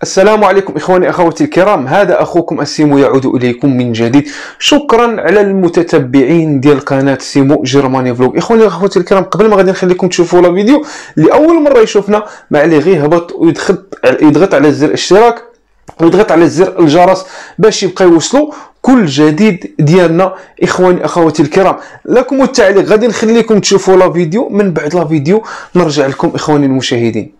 السلام عليكم إخواني أخواتي الكرام، هذا أخوكم السيمو يعود إليكم من جديد. شكرا على المتتبعين ديال قناة سيمو جرمانيا فلوق. إخواني أخواتي الكرام، قبل ما غادي نخليكم تشوفوا لا فيديو لأول مرة يشوفنا، ما عليه غير يهبط ويضغط على زر الاشتراك ويضغط على زر الجرس باش يبقى يوصلوا كل جديد ديالنا. إخواني أخواتي الكرام، لكم التعليق، غادي نخليكم تشوفوا لا فيديو، من بعد لا فيديو نرجع لكم إخواني المشاهدين.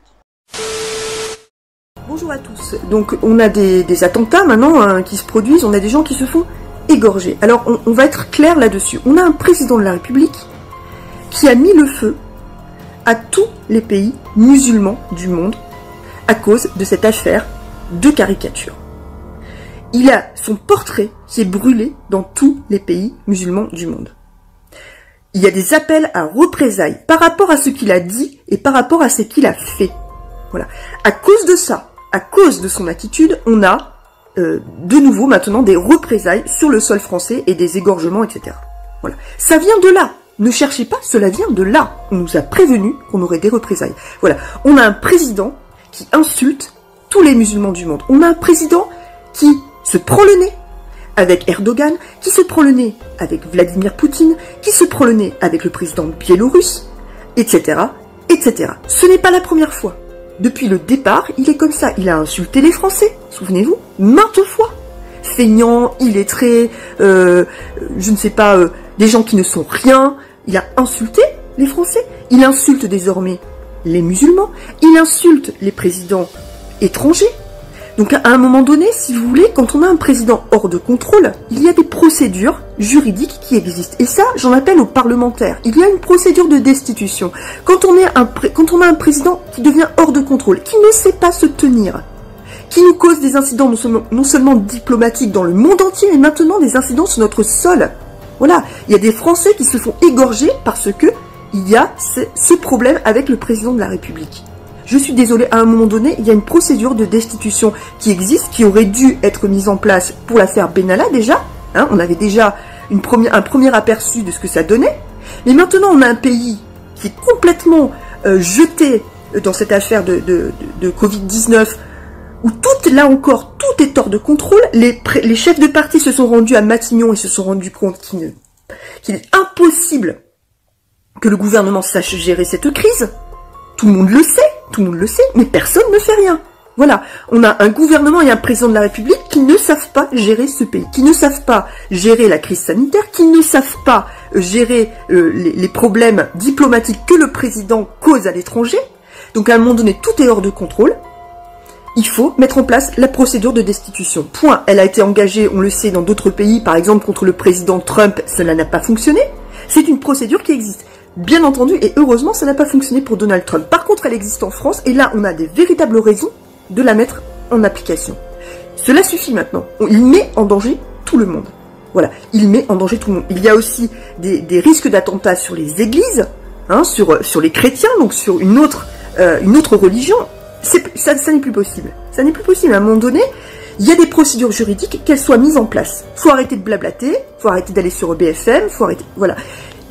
Bonjour à tous. Donc on a des attentats maintenant qui se produisent, on a des gens qui se font égorger. Alors on va être clair là-dessus. On a un président de la République qui a mis le feu à tous les pays musulmans du monde à cause de cette affaire de caricature. Il a son portrait qui est brûlé dans tous les pays musulmans du monde. Il y a des appels à représailles par rapport à ce qu'il a dit et par rapport à ce qu'il a fait. Voilà. À cause de ça, à cause de son attitude, on a de nouveau maintenant des représailles sur le sol français et des égorgements, etc. Voilà. Ça vient de là. Ne cherchez pas, cela vient de là. On nous a prévenu qu'on aurait des représailles. Voilà. On a un président qui insulte tous les musulmans du monde. On a un président qui se prend le nez avec Erdogan, qui se prend le nez avec Vladimir Poutine, qui se prend le nez avec le président biélorusse, etc., etc. Ce n'est pas la première fois. Depuis le départ, il est comme ça. Il a insulté les Français, souvenez-vous, maintes fois. Feignant, illettré, je ne sais pas, des gens qui ne sont rien. Il a insulté les Français. Il insulte désormais les musulmans. Il insulte les présidents étrangers. Donc à un moment donné, si vous voulez, quand on a un président hors de contrôle, il y a des procédures juridiques qui existent. Et ça, j'en appelle aux parlementaires. Il y a une procédure de destitution. Quand on a un président qui devient hors de contrôle, qui ne sait pas se tenir, qui nous cause des incidents non seulement diplomatiques dans le monde entier, mais maintenant des incidents sur notre sol. Voilà, il y a des Français qui se font égorger parce que il y a ce problème avec le président de la République. Je suis désolée, à un moment donné, il y a une procédure de destitution qui existe, qui aurait dû être mise en place pour l'affaire Benalla déjà. Hein, on avait déjà un premier aperçu de ce que ça donnait. Mais maintenant, on a un pays qui est complètement jeté dans cette affaire de Covid-19, où là encore, tout est hors de contrôle. Les chefs de parti se sont rendus à Matignon et se sont rendus compte qu'il est impossible que le gouvernement sache gérer cette crise. Tout le monde le sait, mais personne ne fait rien. Voilà, on a un gouvernement et un président de la République qui ne savent pas gérer ce pays, qui ne savent pas gérer la crise sanitaire, qui ne savent pas gérer les problèmes diplomatiques que le président cause à l'étranger. Donc à un moment donné, tout est hors de contrôle. Il faut mettre en place la procédure de destitution. Point. Elle a été engagée, on le sait, dans d'autres pays, par exemple contre le président Trump, cela n'a pas fonctionné. C'est une procédure qui existe. Bien entendu, et heureusement, ça n'a pas fonctionné pour Donald Trump. Par contre, elle existe en France, et là, on a des véritables raisons de la mettre en application. Cela suffit maintenant. Il met en danger tout le monde. Voilà, il met en danger tout le monde. Il y a aussi des risques d'attentats sur les églises, hein, sur les chrétiens, donc sur une autre religion. Ça n'est plus possible. Ça n'est plus possible. À un moment donné, il y a des procédures juridiques, qu'elles soient mises en place. Faut arrêter de blablater, faut arrêter d'aller sur BFM, faut arrêter... Voilà.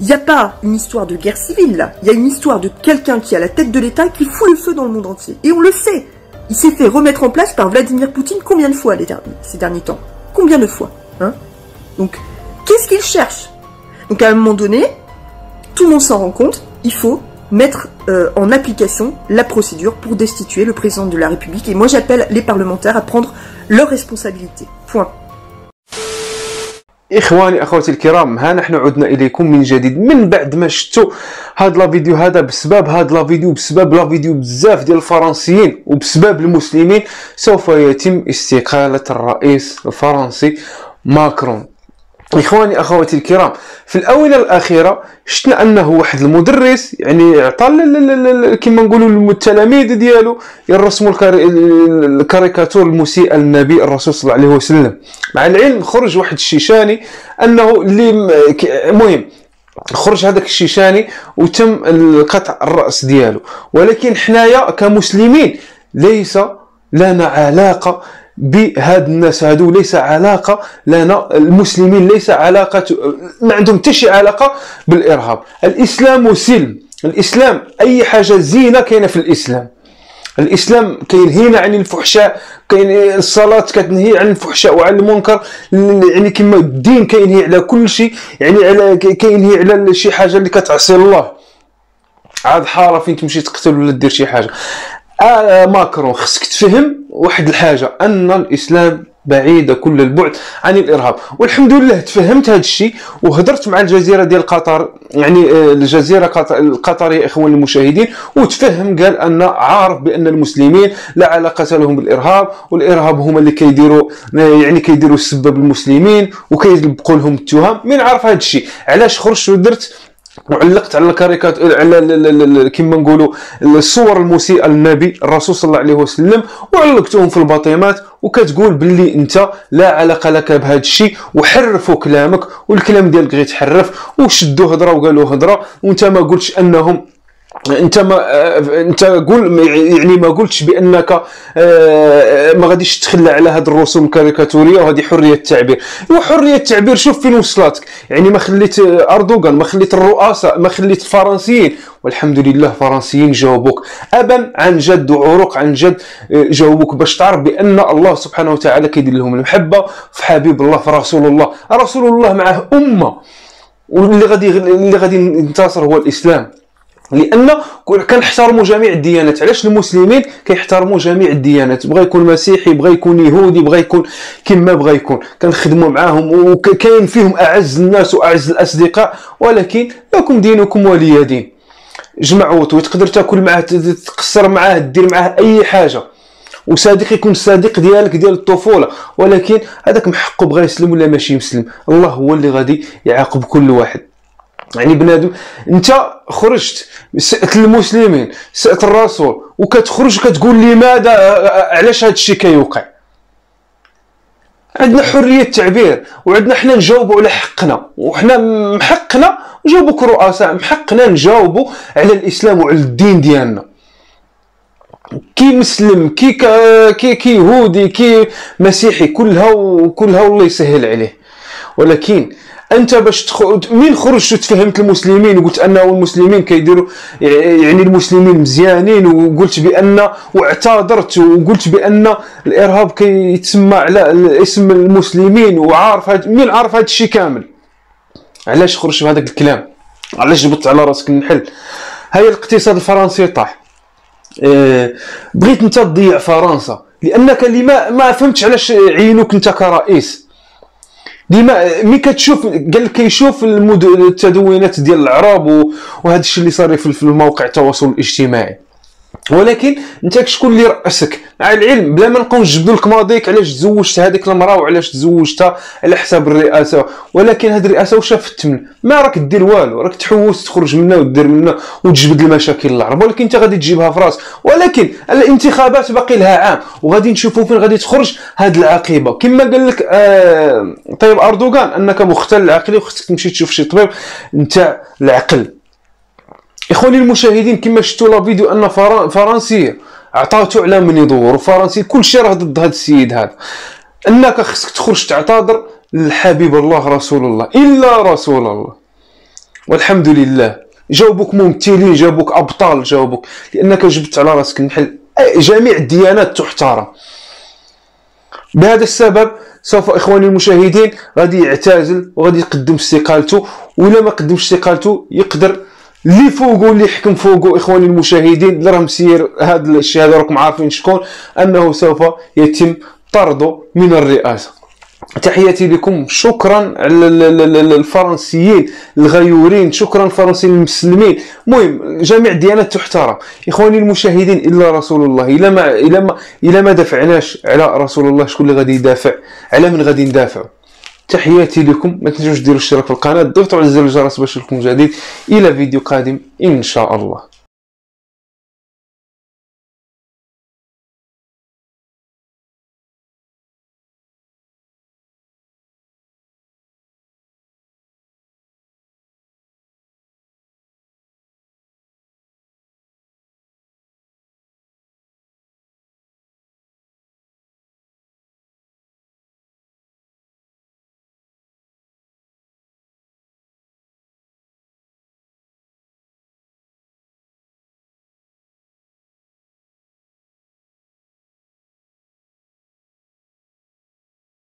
Il n'y a pas une histoire de guerre civile, là. Il y a une histoire de quelqu'un qui est à la tête de l'État qui fout le feu dans le monde entier. Et on le sait. Il s'est fait remettre en place par Vladimir Poutine combien de fois ces derniers temps? Combien de fois, hein? Donc, qu'est-ce qu'il cherche? Donc, à un moment donné, tout le monde s'en rend compte, il faut mettre en application la procédure pour destituer le président de la République. Et moi, j'appelle les parlementaires à prendre leurs responsabilités. Point. إخواني أخواتي الكرام، ها نحن عدنا إليكم من جديد من بعد ما شفتوا هاد لا فيديو هذا. بسبب هاد لا فيديو، بسبب لا فيديو بزاف ديال الفرنسيين وبسبب المسلمين، سوف يتم استقالة الرئيس الفرنسي ماكرون. إخواني أخواتي الكرام، في الآونة الأخيرة شفنا أنه واحد المدرس يعني عطى كما نقولوا التلاميذ ديالو يرسموا الكاريكاتور المسيء للنبي الرسول صلى الله عليه وسلم. مع العلم خرج واحد الشيشاني أنه اللي مهم خرج هذاك الشيشاني وتم قطع الرأس ديالو. ولكن حنايا كمسلمين ليس لنا علاقة بهاد الناس هادو، ليس علاقة لنا المسلمين، ليس علاقة، ما عندهم حتى شي علاقة بالإرهاب. الإسلام سلم، الإسلام أي حاجة زينة كاينة في الإسلام. الاسلام كينهينا عن الفحشاء، كاين الصلاه كتنهي عن الفحشاء وعن المنكر، يعني كما الدين كينهي على كل شيء، يعني على كينهي على شي حاجه اللي كتعصي الله. عاد حاره فين تمشي تقتل ولا دير شي حاجه. ماكرون خصك تفهم واحد الحاجه، ان الاسلام بعيده كل البعد عن الارهاب، والحمد لله تفهمت هذا الشيء وهضرت مع الجزيره ديال قطر، يعني الجزيره القطريه اخواني المشاهدين، وتفهم قال ان عارف بان المسلمين لا علاقه لهم بالارهاب، والارهاب هما اللي كيديروا السبب المسلمين وكيلبقوا لهم التهم. من عارف هذا الشيء علاش خرجت ودرت وعلقت على الكاريكاتير على كما نقولوا الصور المسيئه للنبي الرسول صلى الله عليه وسلم، وعلقتهم في الباطيمات، وكتقول باللي انت لا علاقه لك بهذا الشيء، وحرفوا كلامك والكلام ديالك غيتحرف، وشدوا هضره وقالوا هضره، وانت ما قلتش انهم انت قول يعني ما قلتش بانك ما غاديش تخلى على هذه الرسوم الكاريكاتوريه، وهذه حريه التعبير. وحريه التعبير شوف فين وصلتك، يعني ما خليت اردوغان، ما خليت الرؤساء، ما خليت الفرنسيين، والحمد لله الفرنسيين جاوبوك ابا عن جد وعروق عن جد، جاوبوك باش تعرف بان الله سبحانه وتعالى كيدير لهم المحبه في حبيب الله، في رسول الله. رسول الله معه امه، واللي غادي ينتصر هو الاسلام، لان كنحترموا جميع الديانات. علاش المسلمين كيحترموا جميع الديانات؟ بغى يكون مسيحي، بغى يكون يهودي، بغى يكون كما بغى يكون، كنخدموا معاهم، وكاين فيهم اعز الناس واعز الاصدقاء، ولكن لكم دينكم ولي دين. جمعوا وتقدر تاكل معاه، تقصر معاه، دير معاه اي حاجه، وصديق يكون الصديق ديالك ديال الطفوله، ولكن هذاك محقه بغى يسلم ولا ماشي مسلم، الله هو اللي غادي يعاقب كل واحد. يعني بنادم انت خرجت سأت المسلمين، سأت الرسول، وكتخرج كتقول لماذا علاش هذا الشيء كيوقع؟ عندنا حريه التعبير، وعندنا حنا نجاوبوا على حقنا، وحنا محقنا نجاوبوا كرؤساء، محقنا نجاوبوا على الاسلام وعلى الدين ديالنا. كي مسلم، كي يهودي، كي مسيحي، كلها والله يسهل عليه. ولكن انت باش من خرجت وتفهمت المسلمين وقلت انه المسلمين كيديروا، يعني المسلمين مزيانين، وقلت بان واعتذرت وقلت بان الارهاب كيتسمى على اسم المسلمين، وعارف من عارف هذا الشيء كامل، علاش خرجت بهذاك الكلام؟ علاش جبت على راسك النحل؟ هاي الاقتصاد الفرنسي طاح. بغيت انت تضيع فرنسا لانك ما فهمتش علاش عينوك انت كرئيس. ديما ملي كتشوف قال كيشوف التدوينات ديال العرب وهذا الشيء اللي صار في الموقع التواصل الاجتماعي، ولكن انت شكون اللي رأسك؟ مع العلم بلا ما نبقاو نجبدوا لك ماضيك علاش تزوجت هذيك المراه وعلاش تزوجتها على حساب الرئاسه، ولكن هذه الرئاسه واش شافت من ما راك دير والو، راك تحوس تخرج منها ودير منها وتجبد المشاكل للعرب، ولكن انت غادي تجيبها في راسك. ولكن الانتخابات باقي لها عام، وغادي نشوفوا فين غادي تخرج هذه العقيبه. كما قال لك طيب اردوغان انك مختل عقلي وخصك تمشي تشوف شي طبيب نتاع العقل. اخواني المشاهدين كما شفتوا لا فيديو ان فرنسيه عطاته على من يدور، وفرنسي كلشي راه ضد هذا السيد هذا، انك خصك تخرج تعتذر للحبيب الله رسول الله، الا رسول الله. والحمد لله جاوبوك ممثلين، جاوبوك ابطال، جاوبوك لانك جبت على راسك النحل. جميع الديانات تحترم. بهذا السبب سوف اخواني المشاهدين غادي يعتزل وغادي يقدم استقالته، ولا ما قدمش استقالته يقدر اللي فوقو اللي يحكم فوقو اخواني المشاهدين اللي راه مسير هذا الشيء هذا راكم عارفين شكون، انه سوف يتم طرده من الرئاسه. تحياتي لكم، شكرا على الفرنسيين الغيورين، شكرا الفرنسيين المسلمين، المهم جميع الديانات تحترم اخواني المشاهدين الا رسول الله. الا ما دافعناش على رسول الله شكون اللي غادي يدافع؟ على من غادي ندافعوا؟ تحياتي لكم، ما تنسوش ديروا الاشتراك في القناه، ضغطوا على زر الجرس باش يوصلكم جديد. الى فيديو قادم ان شاء الله.